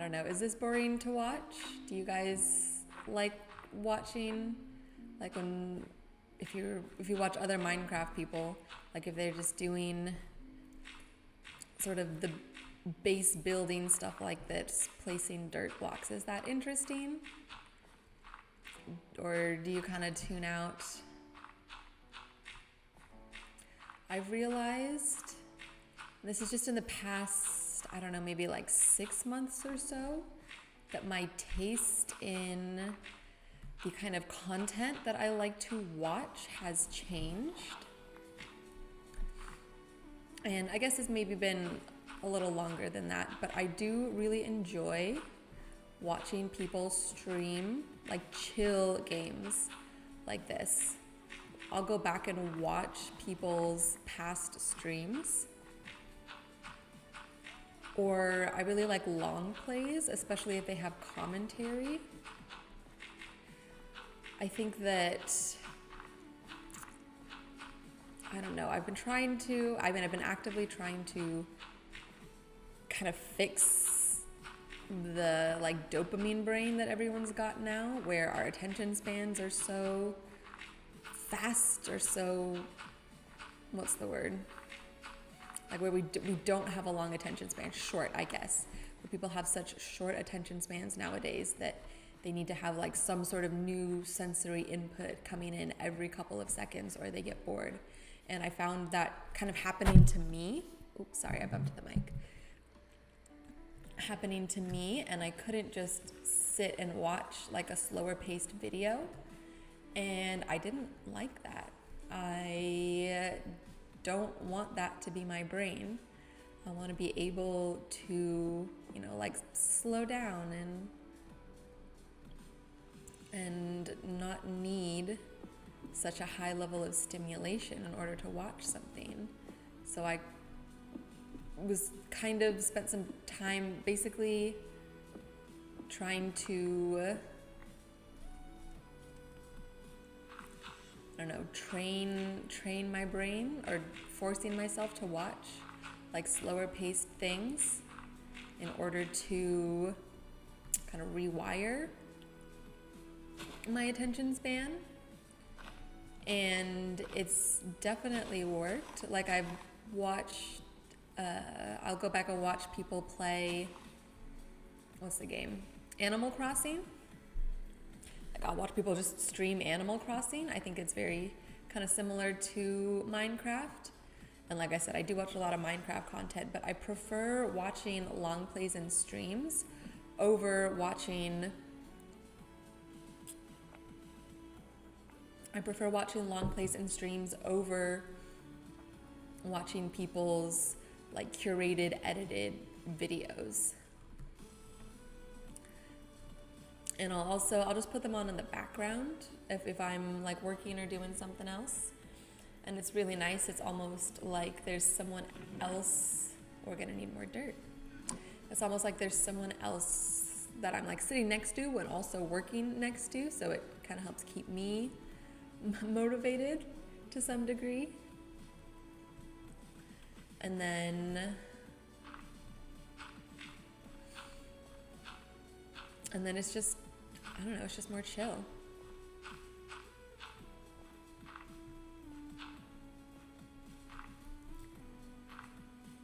don't know, is this boring to watch? Do you guys like watching, like if you watch other Minecraft people, like if they're just doing sort of the base building stuff like this, placing dirt blocks, is that interesting? Or do you kind of tune out? I've realized, this is just in the past, I don't know, maybe like 6 months or so, that my taste in the kind of content that I like to watch has changed. And I guess it's maybe been a little longer than that, but I do really enjoy watching people stream like chill games like this. I'll go back and watch people's past streams. Or I really like long plays, especially if they have commentary. I think that, I don't know, I've been actively trying to kind of fix the like dopamine brain that everyone's got now, where our attention spans are so fast, or so, what's the word? Like where we don't have a long attention span, short, I guess. Where people have such short attention spans nowadays that they need to have like some sort of new sensory input coming in every couple of seconds or they get bored. And I found that kind of happening to me. Oops, sorry, I bumped the mic. Happening to me, and I couldn't just sit and watch like a slower paced video. And I didn't like that. I don't want that to be my brain. I want to be able to, like slow down and not need such a high level of stimulation in order to watch something. So I was kind of spent some time basically trying to, I don't know, train my brain, or forcing myself to watch like slower paced things in order to kind of rewire my attention span. And it's definitely worked. Like I've watched, I'll go back and watch people play, what's the game? Animal Crossing. Like I'll watch people just stream Animal Crossing. I think it's very kind of similar to Minecraft. And like I said, I do watch a lot of Minecraft content, but I prefer watching long plays and streams over watching long plays and streams over watching people's like curated, edited videos. And I'll just put them on in the background if I'm like working or doing something else. And it's really nice. It's almost like there's someone else. We're gonna need more dirt. It's almost like there's someone else that I'm like sitting next to and also working next to. So it kind of helps keep me motivated to some degree. And then it's just, I don't know, it's just more chill.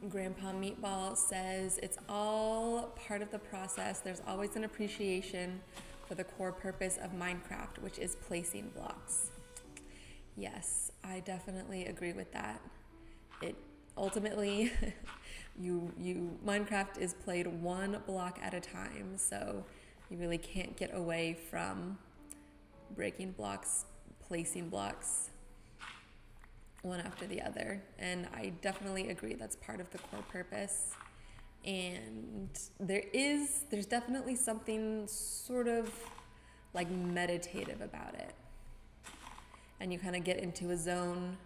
Grandpa Meatball says, it's all part of the process. There's always an appreciation for the core purpose of Minecraft, which is placing blocks. Yes, I definitely agree with that. It ultimately, Minecraft is played one block at a time, so you really can't get away from breaking blocks, placing blocks, one after the other. And I definitely agree that's part of the core purpose. And there's definitely something sort of like meditative about it. And you kind of get into a zone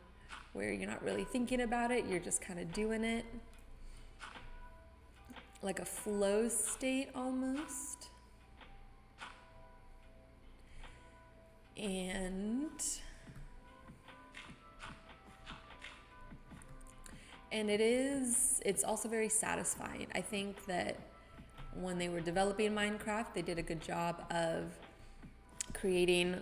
where you're not really thinking about it, you're just kind of doing it. Like a flow state almost. And it's also very satisfying. I think that when they were developing Minecraft, they did a good job of creating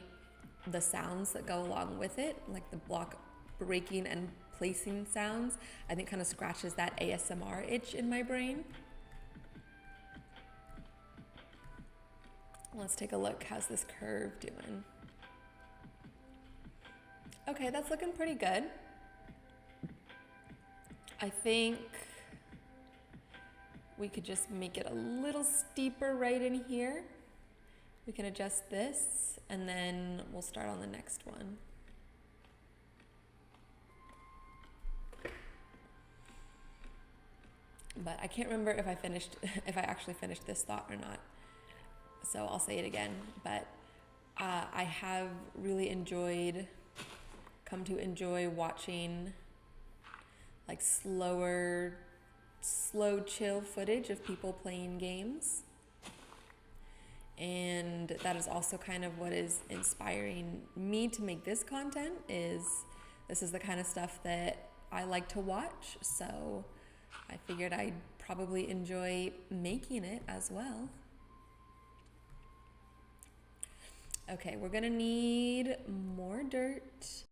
the sounds that go along with it, like the block breaking and placing sounds. I think kind of scratches that ASMR itch in my brain. Let's take a look. How's this curve doing? Okay, that's looking pretty good. I think we could just make it a little steeper right in here. We can adjust this and then we'll start on the next one. But I can't remember if I actually finished this thought or not. So I'll say it again, but I have really come to enjoy watching like slow, chill footage of people playing games. And that is also kind of what is inspiring me to make this content. This is the kind of stuff that I like to watch, so I figured I'd probably enjoy making it as well. Okay, we're gonna need more dirt.